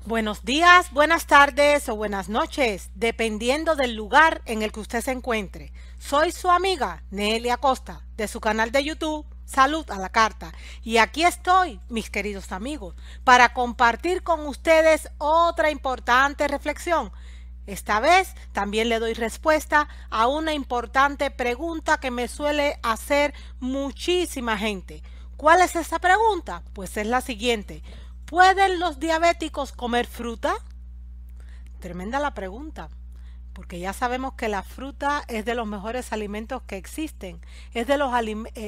Buenos días, buenas tardes o buenas noches, dependiendo del lugar en el que usted se encuentre. Soy su amiga Nelia Costa, de su canal de YouTube Salud a la Carta. Y aquí estoy, mis queridos amigos, para compartir con ustedes otra importante reflexión. Esta vez también le doy respuesta a una importante pregunta que me suele hacer muchísima gente. ¿Cuál es esa pregunta? Pues es la siguiente. ¿Pueden los diabéticos comer fruta? Tremenda la pregunta, porque ya sabemos que la fruta es de los mejores alimentos que existen, es de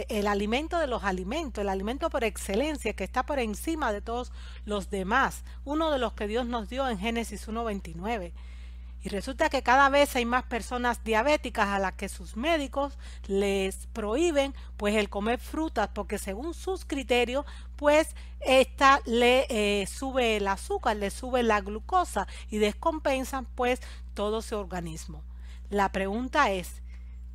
el alimento de los alimentos, el alimento por excelencia que está por encima de todos los demás, uno de los que Dios nos dio en Génesis 1:29. Y resulta que cada vez hay más personas diabéticas a las que sus médicos les prohíben pues el comer frutas porque según sus criterios pues esta le sube el azúcar, le sube la glucosa y descompensan pues todo su organismo. La pregunta es,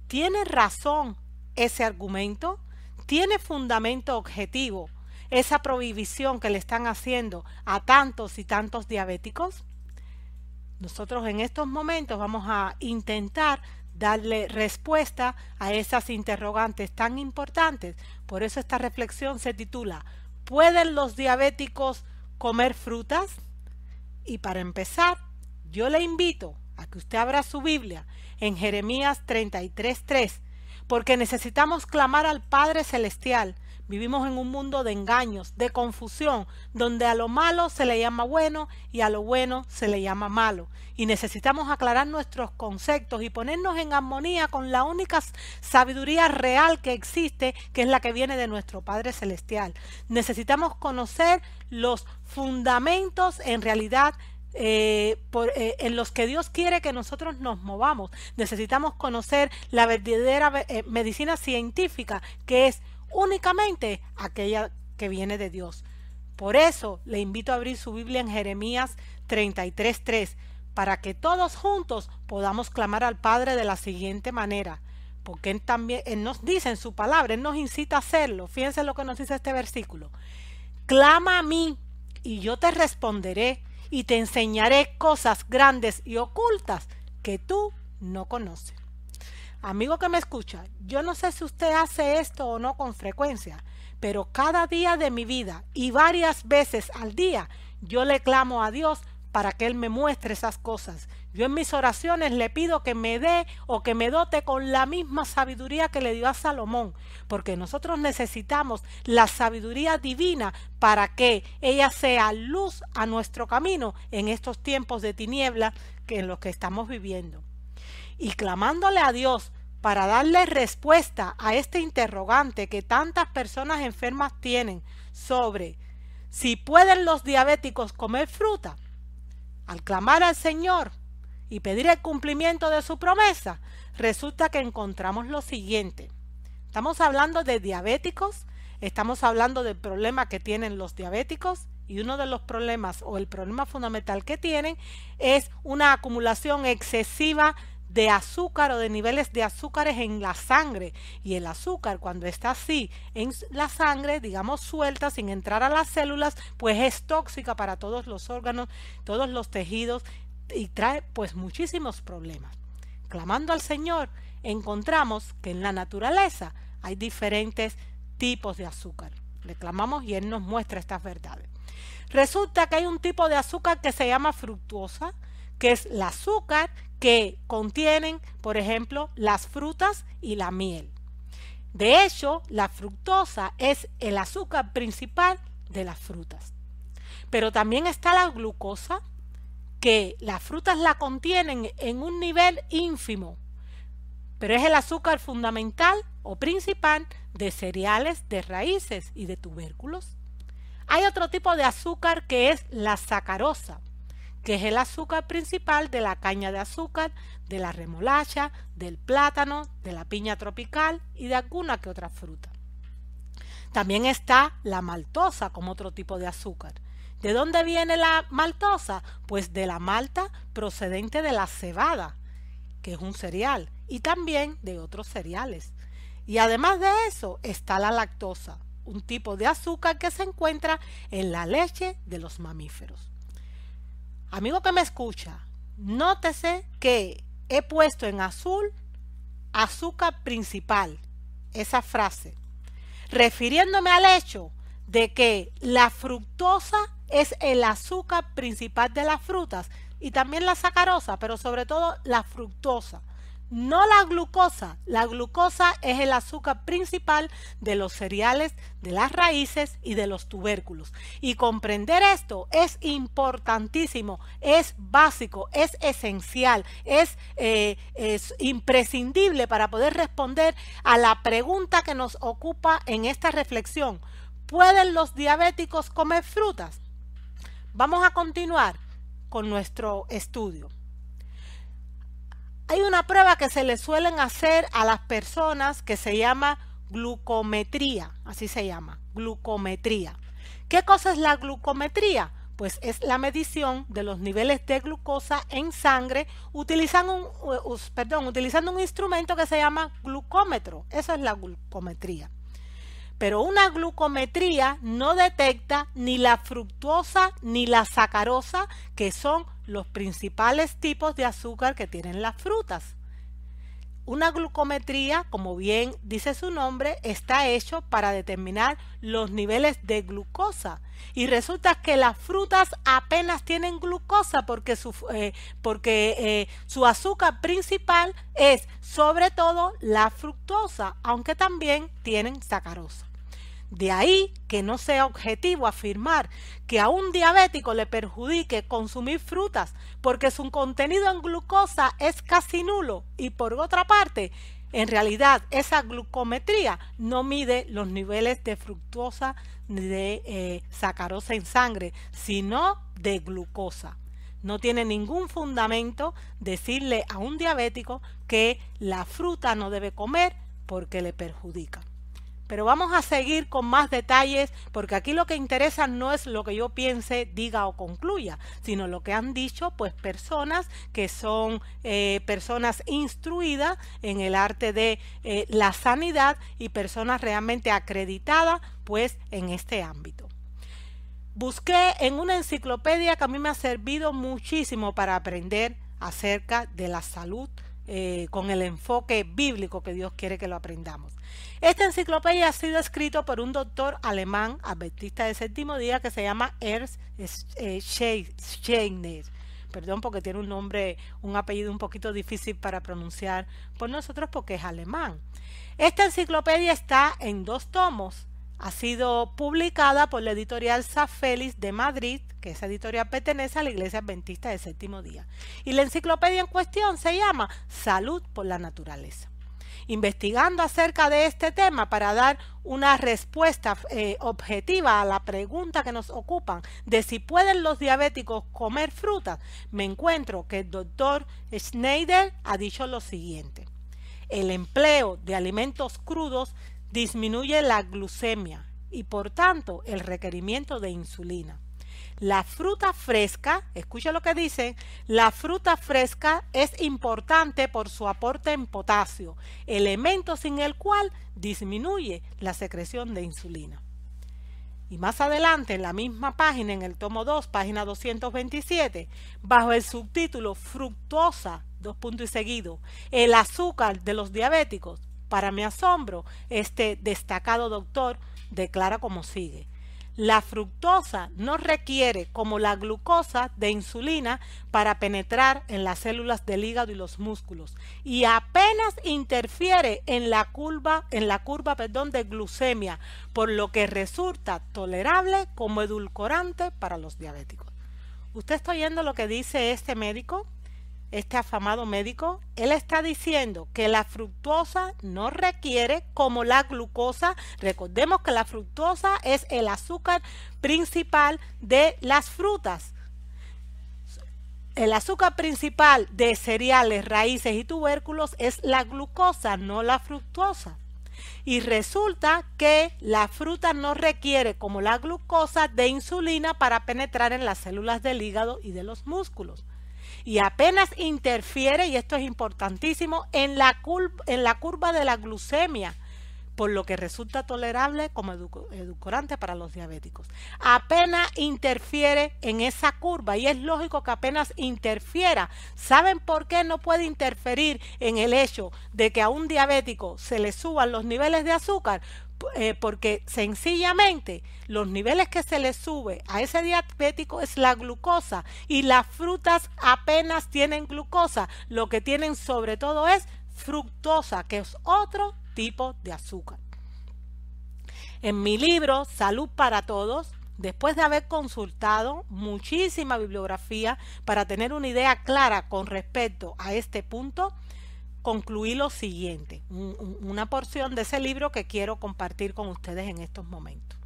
¿tiene razón ese argumento? ¿Tiene fundamento objetivo esa prohibición que le están haciendo a tantos y tantos diabéticos? Nosotros en estos momentos vamos a intentar darle respuesta a esas interrogantes tan importantes. Por eso esta reflexión se titula ¿Pueden los diabéticos comer frutas? Y para empezar, yo le invito a que usted abra su Biblia en Jeremías 33:3, porque necesitamos clamar al Padre Celestial. Vivimos en un mundo de engaños, de confusión, donde a lo malo se le llama bueno y a lo bueno se le llama malo. Y necesitamos aclarar nuestros conceptos y ponernos en armonía con la única sabiduría real que existe, que es la que viene de nuestro Padre Celestial. Necesitamos conocer los fundamentos en realidad en los que Dios quiere que nosotros nos movamos. Necesitamos conocer la verdadera medicina científica, que es únicamente aquella que viene de Dios. Por eso le invito a abrir su Biblia en Jeremías 33:3 para que todos juntos podamos clamar al Padre de la siguiente manera, porque Él nos dice en su palabra, Él nos incita a hacerlo. Fíjense lo que nos dice este versículo: clama a mí y yo te responderé y te enseñaré cosas grandes y ocultas que tú no conoces. Amigo que me escucha, yo no sé si usted hace esto o no con frecuencia, pero cada día de mi vida y varias veces al día yo le clamo a Dios para que Él me muestre esas cosas. Yo en mis oraciones le pido que me dé o que me dote con la misma sabiduría que le dio a Salomón, porque nosotros necesitamos la sabiduría divina para que ella sea luz a nuestro camino en estos tiempos de tiniebla en los que estamos viviendo. Y clamándole a Dios para darle respuesta a este interrogante que tantas personas enfermas tienen sobre si pueden los diabéticos comer fruta, al clamar al Señor y pedir el cumplimiento de su promesa, resulta que encontramos lo siguiente. Estamos hablando de diabéticos, estamos hablando del problema que tienen los diabéticos, y uno de los problemas o el problema fundamental que tienen es una acumulación excesiva de azúcar o de niveles de azúcares en la sangre. Y el azúcar, cuando está así en la sangre, digamos suelta, sin entrar a las células, pues es tóxica para todos los órganos, todos los tejidos, y trae pues muchísimos problemas. Clamando al Señor, encontramos que en la naturaleza hay diferentes tipos de azúcar. Le clamamos y Él nos muestra estas verdades. Resulta que hay un tipo de azúcar que se llama fructosa, que es el azúcar que contienen, por ejemplo, las frutas y la miel. De hecho, la fructosa es el azúcar principal de las frutas. Pero también está la glucosa, que las frutas la contienen en un nivel ínfimo, pero es el azúcar fundamental o principal de cereales, de raíces y de tubérculos. Hay otro tipo de azúcar que es la sacarosa, que es el azúcar principal de la caña de azúcar, de la remolacha, del plátano, de la piña tropical y de alguna que otra fruta. También está la maltosa como otro tipo de azúcar. ¿De dónde viene la maltosa? Pues de la malta procedente de la cebada, que es un cereal, y también de otros cereales. Y además de eso está la lactosa, un tipo de azúcar que se encuentra en la leche de los mamíferos. Amigo que me escucha, nótese que he puesto en azul azúcar principal, esa frase, refiriéndome al hecho de que la fructosa es el azúcar principal de las frutas y también la sacarosa, pero sobre todo la fructosa. No la glucosa. La glucosa es el azúcar principal de los cereales, de las raíces y de los tubérculos. Y comprender esto es importantísimo, es básico, es esencial, es imprescindible para poder responder a la pregunta que nos ocupa en esta reflexión. ¿Pueden los diabéticos comer frutas? Vamos a continuar con nuestro estudio. Hay una prueba que se le suelen hacer a las personas que se llama glucometría, así se llama, glucometría. ¿Qué cosa es la glucometría? Pues es la medición de los niveles de glucosa en sangre utilizando un instrumento que se llama glucómetro. Eso es la glucometría. Pero una glucometría no detecta ni la fructosa ni la sacarosa, que son los principales tipos de azúcar que tienen las frutas. Una glucometría, como bien dice su nombre, está hecho para determinar los niveles de glucosa. Y resulta que las frutas apenas tienen glucosa porque su azúcar principal es sobre todo la fructosa, aunque también tienen sacarosa. De ahí que no sea objetivo afirmar que a un diabético le perjudique consumir frutas porque su contenido en glucosa es casi nulo y por otra parte, en realidad esa glucometría no mide los niveles de fructosa ni de sacarosa en sangre, sino de glucosa. No tiene ningún fundamento decirle a un diabético que la fruta no debe comer porque le perjudica. Pero vamos a seguir con más detalles porque aquí lo que interesa no es lo que yo piense, diga o concluya, sino lo que han dicho pues personas que son personas instruidas en el arte de la sanidad y personas realmente acreditadas pues en este ámbito. Busqué en una enciclopedia que a mí me ha servido muchísimo para aprender acerca de la salud con el enfoque bíblico que Dios quiere que lo aprendamos. Esta enciclopedia ha sido escrito por un doctor alemán adventista de séptimo día que se llama Ernst Scheiner. Perdón porque tiene un apellido un poquito difícil para pronunciar por nosotros porque es alemán. Esta enciclopedia está en 2 tomos. Ha sido publicada por la editorial Sa Félix de Madrid, que esa editorial pertenece a la Iglesia Adventista del Séptimo Día. Y la enciclopedia en cuestión se llama Salud por la Naturaleza. Investigando acerca de este tema para dar una respuesta objetiva a la pregunta que nos ocupan de si pueden los diabéticos comer frutas, me encuentro que el doctor Schneider ha dicho lo siguiente: el empleo de alimentos crudos disminuye la glucemia y por tanto el requerimiento de insulina. La fruta fresca, escucha lo que dicen, la fruta fresca es importante por su aporte en potasio, elemento sin el cual disminuye la secreción de insulina. Y más adelante en la misma página, en el tomo 2, página 227, bajo el subtítulo Fructosa, el azúcar de los diabéticos, para mi asombro, este destacado doctor declara como sigue: la fructosa no requiere, como la glucosa, de insulina para penetrar en las células del hígado y los músculos y apenas interfiere en la curva de glucemia, por lo que resulta tolerable como edulcorante para los diabéticos. ¿Usted está oyendo lo que dice este médico? Este afamado médico, él está diciendo que la fructosa no requiere, como la glucosa. Recordemos que la fructosa es el azúcar principal de las frutas. El azúcar principal de cereales, raíces y tubérculos es la glucosa, no la fructosa. Y resulta que la fruta no requiere, como la glucosa, de insulina para penetrar en las células del hígado y de los músculos. Y apenas interfiere, y esto es importantísimo, en la curva de la glucemia, por lo que resulta tolerable como edulcorante para los diabéticos. Apenas interfiere en esa curva y es lógico que apenas interfiera. ¿Saben por qué no puede interferir en el hecho de que a un diabético se le suban los niveles de azúcar? Porque sencillamente los niveles que se le sube a ese diabético es la glucosa y las frutas apenas tienen glucosa, lo que tienen sobre todo es fructosa, que es otro tipo de azúcar. En mi libro Salud para Todos, después de haber consultado muchísima bibliografía para tener una idea clara con respecto a este punto, concluí lo siguiente, una porción de ese libro que quiero compartir con ustedes en estos momentos.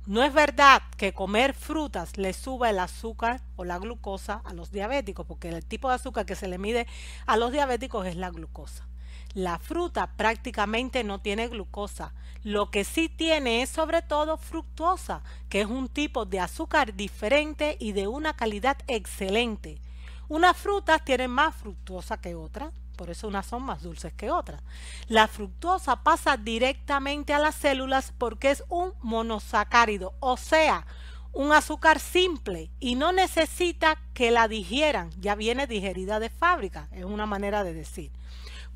No es verdad que comer frutas le suba el azúcar o la glucosa a los diabéticos, porque el tipo de azúcar que se le mide a los diabéticos es la glucosa. La fruta prácticamente no tiene glucosa. Lo que sí tiene es sobre todo fructosa, que es un tipo de azúcar diferente y de una calidad excelente. Unas frutas tienen más fructosa que otras. Por eso unas son más dulces que otras. La fructosa pasa directamente a las células porque es un monosacárido, o sea, un azúcar simple y no necesita que la digieran, ya viene digerida de fábrica, es una manera de decir.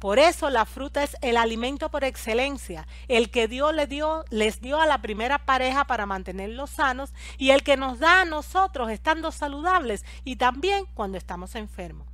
Por eso la fruta es el alimento por excelencia, el que Dios les dio a la primera pareja para mantenerlos sanos y el que nos da a nosotros estando saludables y también cuando estamos enfermos.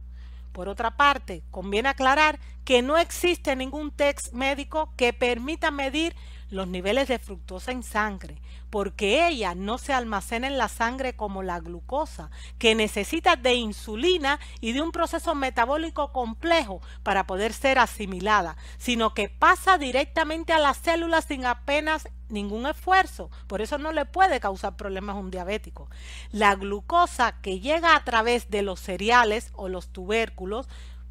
Por otra parte, conviene aclarar que no existe ningún test médico que permita medir los niveles de fructosa en sangre, porque ella no se almacena en la sangre como la glucosa, que necesita de insulina y de un proceso metabólico complejo para poder ser asimilada, sino que pasa directamente a las células sin apenas ningún esfuerzo. Por eso no le puede causar problemas a un diabético. La glucosa que llega a través de los cereales o los tubérculos,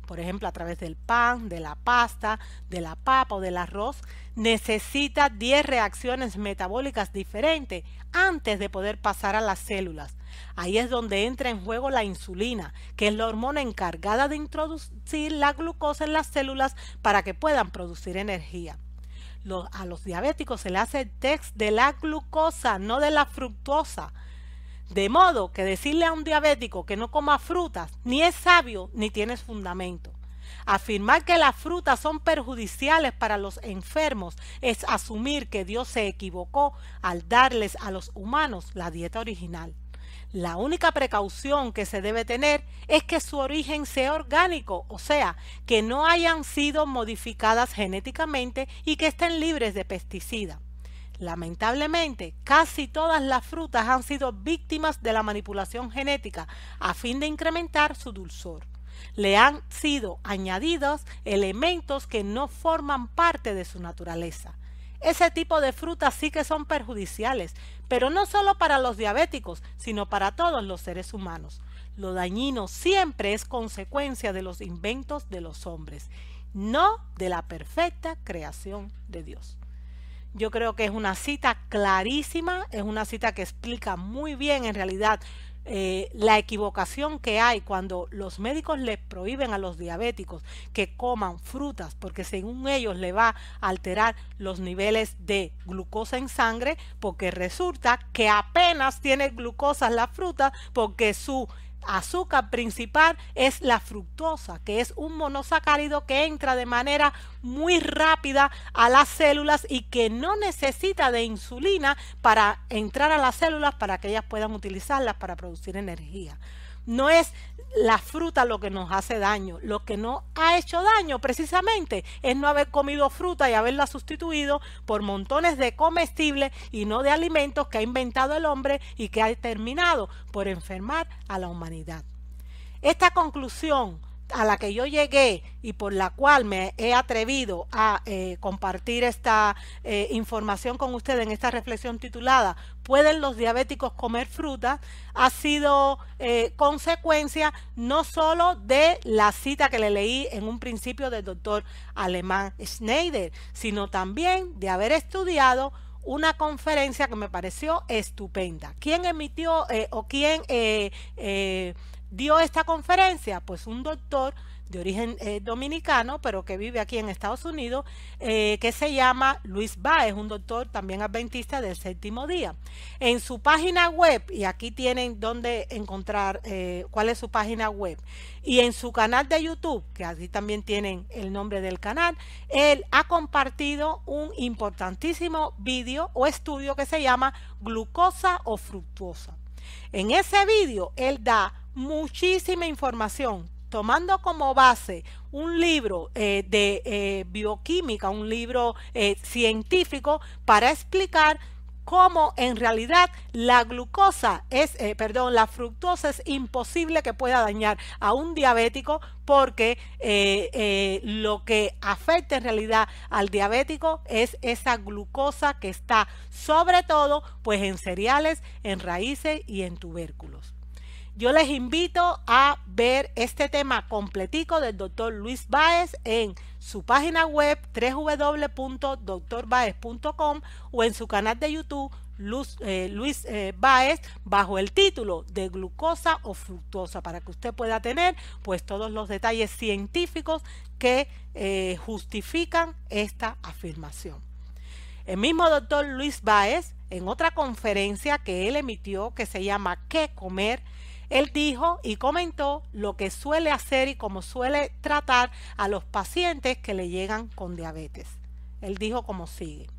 por ejemplo a través del pan, de la pasta, de la papa o del arroz, necesita 10 reacciones metabólicas diferentes antes de poder pasar a las células. Ahí es donde entra en juego la insulina, que es la hormona encargada de introducir la glucosa en las células para que puedan producir energía. A los diabéticos se le hace el test de la glucosa, no de la fructosa. De modo que decirle a un diabético que no coma frutas ni es sabio ni tiene fundamento. Afirmar que las frutas son perjudiciales para los enfermos es asumir que Dios se equivocó al darles a los humanos la dieta original. La única precaución que se debe tener es que su origen sea orgánico, o sea, que no hayan sido modificadas genéticamente y que estén libres de pesticidas. Lamentablemente, casi todas las frutas han sido víctimas de la manipulación genética a fin de incrementar su dulzor. Le han sido añadidos elementos que no forman parte de su naturaleza. Ese tipo de frutas sí que son perjudiciales, pero no solo para los diabéticos, sino para todos los seres humanos. Lo dañino siempre es consecuencia de los inventos de los hombres, no de la perfecta creación de Dios. Yo creo que es una cita clarísima, es una cita que explica muy bien en realidad la equivocación que hay cuando los médicos les prohíben a los diabéticos que coman frutas porque según ellos le va a alterar los niveles de glucosa en sangre, porque resulta que apenas tiene glucosa la fruta porque su azúcar principal es la fructosa, que es un monosacárido que entra de manera muy rápida a las células y que no necesita de insulina para entrar a las células para que ellas puedan utilizarlas para producir energía. No es la fruta lo que nos hace daño, lo que nos ha hecho daño precisamente es no haber comido fruta y haberla sustituido por montones de comestibles y no de alimentos que ha inventado el hombre y que ha terminado por enfermar a la humanidad. Esta conclusión a la que yo llegué y por la cual me he atrevido a compartir esta información con ustedes en esta reflexión titulada ¿Pueden los diabéticos comer fruta? Ha sido consecuencia no solo de la cita que le leí en un principio del doctor alemán Schneider, sino también de haber estudiado una conferencia que me pareció estupenda. ¿Quién emitió o quién dio esta conferencia? Pues un doctor de origen dominicano, pero que vive aquí en Estados Unidos, que se llama Luis Báez, un doctor también adventista del séptimo día. En su página web, y aquí tienen donde encontrar cuál es su página web, y en su canal de YouTube, que aquí también tienen el nombre del canal, él ha compartido un importantísimo vídeo o estudio que se llama Glucosa o Fructuosa. En ese vídeo él da muchísima información, tomando como base un libro de bioquímica, un libro científico, para explicar cómo en realidad la glucosa la fructosa es imposible que pueda dañar a un diabético, porque lo que afecta en realidad al diabético es esa glucosa que está sobre todo pues en cereales, en raíces y en tubérculos. Yo les invito a ver este tema completico del doctor Luis Báez en su página web www.drbaez.com o en su canal de YouTube Luis Báez, bajo el título de Glucosa o Fructosa, para que usted pueda tener pues todos los detalles científicos que justifican esta afirmación. El mismo doctor Luis Báez, en otra conferencia que él emitió que se llama ¿Qué comer?, él dijo y comentó lo que suele hacer y cómo suele tratar a los pacientes que le llegan con diabetes. Él dijo como sigue: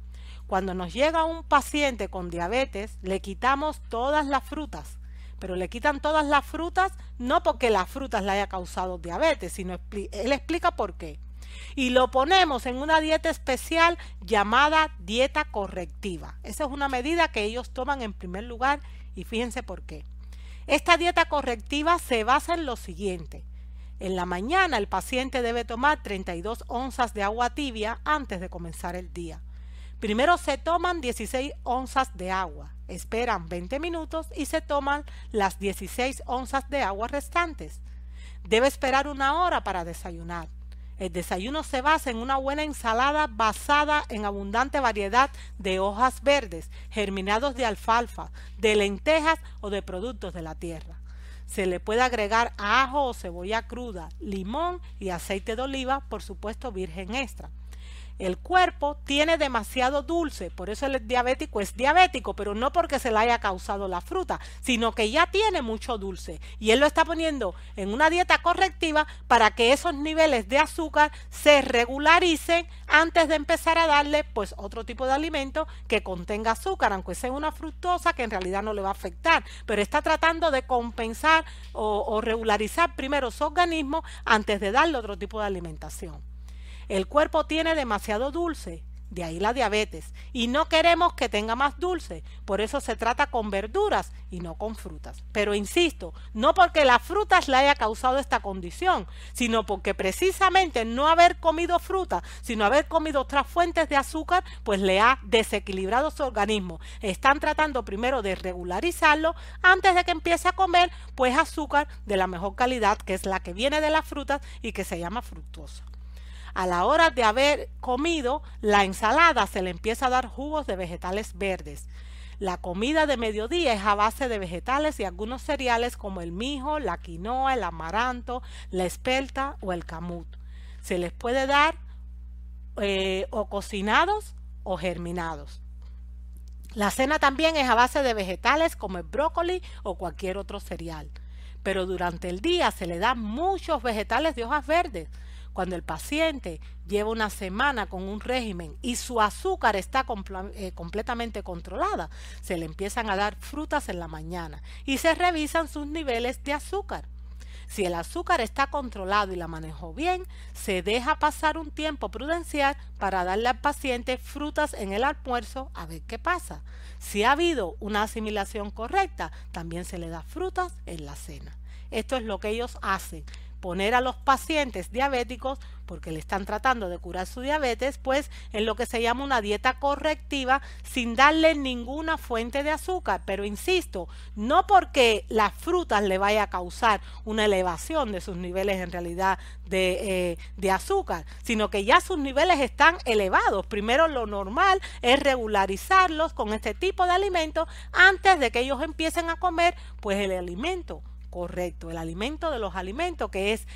cuando nos llega un paciente con diabetes, le quitamos todas las frutas, pero le quitan todas las frutas no porque las frutas le haya causado diabetes, sino él explica por qué. Y lo ponemos en una dieta especial llamada dieta correctiva. Esa es una medida que ellos toman en primer lugar y fíjense por qué. Esta dieta correctiva se basa en lo siguiente: en la mañana el paciente debe tomar 32 onzas de agua tibia antes de comenzar el día. Primero se toman 16 onzas de agua, esperan 20 minutos y se toman las 16 onzas de agua restantes. Debe esperar 1 hora para desayunar. El desayuno se basa en una buena ensalada basada en abundante variedad de hojas verdes, germinados de alfalfa, de lentejas o de productos de la tierra. Se le puede agregar ajo o cebolla cruda, limón y aceite de oliva, por supuesto virgen extra. El cuerpo tiene demasiado dulce, por eso el diabético es diabético, pero no porque se le haya causado la fruta, sino que ya tiene mucho dulce y él lo está poniendo en una dieta correctiva para que esos niveles de azúcar se regularicen antes de empezar a darle pues otro tipo de alimento que contenga azúcar, aunque sea una fructosa que en realidad no le va a afectar, pero está tratando de compensar o regularizar primero su organismo antes de darle otro tipo de alimentación. El cuerpo tiene demasiado dulce, de ahí la diabetes, y no queremos que tenga más dulce, por eso se trata con verduras y no con frutas. Pero insisto, no porque las frutas le haya causado esta condición, sino porque precisamente no haber comido fruta, sino haber comido otras fuentes de azúcar, pues le ha desequilibrado su organismo. Están tratando primero de regularizarlo antes de que empiece a comer pues azúcar de la mejor calidad, que es la que viene de las frutas y que se llama fructosa. A la hora de haber comido la ensalada se le empieza a dar jugos de vegetales verdes. La comida de mediodía es a base de vegetales y algunos cereales como el mijo, la quinoa, el amaranto, la espelta o el camut. Se les puede dar o cocinados o germinados. La cena también es a base de vegetales como el brócoli o cualquier otro cereal. Pero durante el día se le dan muchos vegetales de hojas verdes. Cuando el paciente lleva una semana con un régimen y su azúcar está completamente controlada, se le empiezan a dar frutas en la mañana y se revisan sus niveles de azúcar. Si el azúcar está controlado y la manejó bien, se deja pasar un tiempo prudencial para darle al paciente frutas en el almuerzo a ver qué pasa. Si ha habido una asimilación correcta, también se le da frutas en la cena. Esto es lo que ellos hacen. Poner a los pacientes diabéticos, porque le están tratando de curar su diabetes, pues en lo que se llama una dieta correctiva sin darle ninguna fuente de azúcar. Pero insisto, no porque las frutas le vaya a causar una elevación de sus niveles en realidad de azúcar, sino que ya sus niveles están elevados. Primero lo normal es regularizarlos con este tipo de alimentos antes de que ellos empiecen a comer pues el alimento correcto, el alimento de los alimentos, que es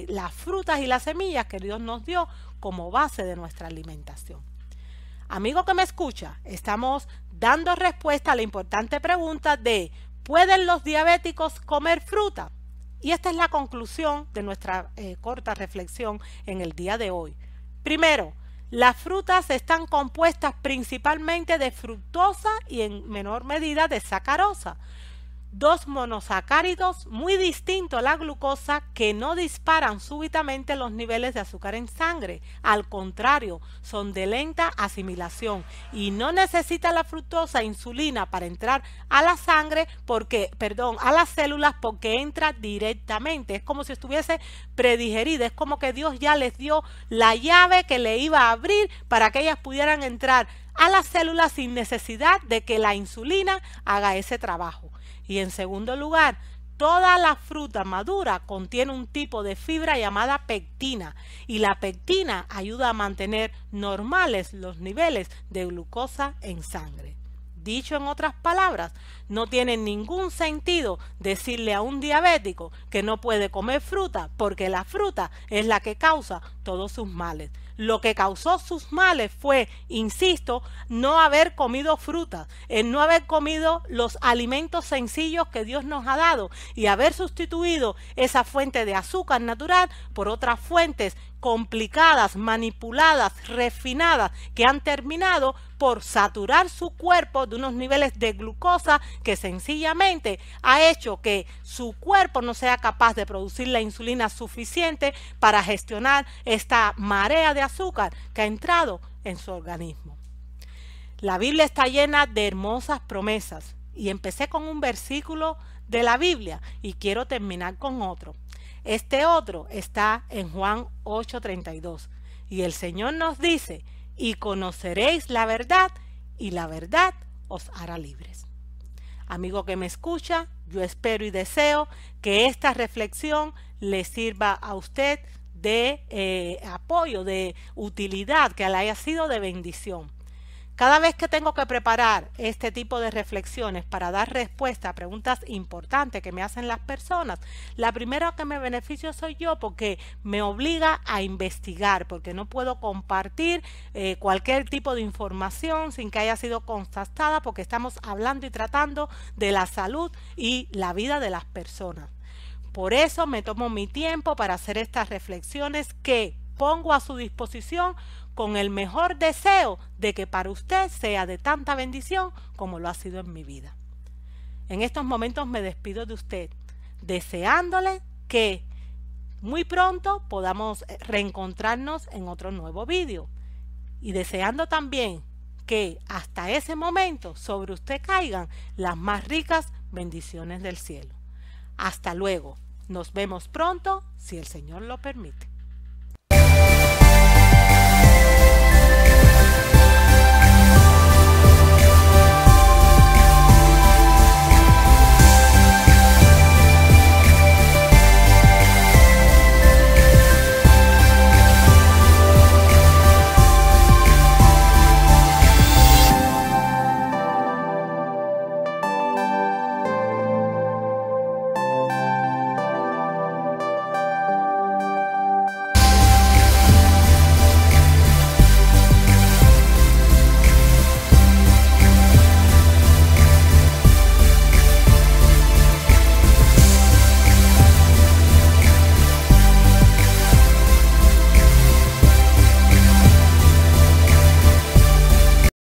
las frutas y las semillas que Dios nos dio como base de nuestra alimentación. Amigo que me escucha, estamos dando respuesta a la importante pregunta de ¿pueden los diabéticos comer fruta? Y esta es la conclusión de nuestra corta reflexión en el día de hoy. Primero, las frutas están compuestas principalmente de fructosa y en menor medida de sacarosa, dos monosacáridos muy distintos a la glucosa que no disparan súbitamente los niveles de azúcar en sangre. Al contrario, son de lenta asimilación y no necesita la fructosa insulina para entrar a la sangre a las células porque entra directamente. Es como si estuviese predigerida, es como que Dios ya les dio la llave que le iba a abrir para que ellas pudieran entrar a las células sin necesidad de que la insulina haga ese trabajo. Y en segundo lugar, toda la fruta madura contiene un tipo de fibra llamada pectina y la pectina ayuda a mantener normales los niveles de glucosa en sangre. Dicho en otras palabras, no tiene ningún sentido decirle a un diabético que no puede comer fruta porque la fruta es la que causa todos sus males. Lo que causó sus males fue, insisto, no haber comido frutas, el no haber comido los alimentos sencillos que Dios nos ha dado y haber sustituido esa fuente de azúcar natural por otras fuentes complicadas, manipuladas, refinadas, que han terminado por saturar su cuerpo de unos niveles de glucosa que sencillamente ha hecho que su cuerpo no sea capaz de producir la insulina suficiente para gestionar esta marea de azúcar que ha entrado en su organismo. La Biblia está llena de hermosas promesas y empecé con un versículo de la Biblia y quiero terminar con otro. Este otro está en Juan 8:32 y el Señor nos dice: y conoceréis la verdad y la verdad os hará libres. Amigo que me escucha, yo espero y deseo que esta reflexión le sirva a usted de apoyo, de utilidad, que le haya sido de bendición. Cada vez que tengo que preparar este tipo de reflexiones para dar respuesta a preguntas importantes que me hacen las personas, la primera que me beneficio soy yo porque me obliga a investigar, porque no puedo compartir cualquier tipo de información sin que haya sido constatada, porque estamos hablando y tratando de la salud y la vida de las personas. Por eso me tomo mi tiempo para hacer estas reflexiones que pongo a su disposición con el mejor deseo de que para usted sea de tanta bendición como lo ha sido en mi vida. En estos momentos me despido de usted, deseándole que muy pronto podamos reencontrarnos en otro nuevo vídeo y deseando también que hasta ese momento sobre usted caigan las más ricas bendiciones del cielo. Hasta luego. Nos vemos pronto si el Señor lo permite.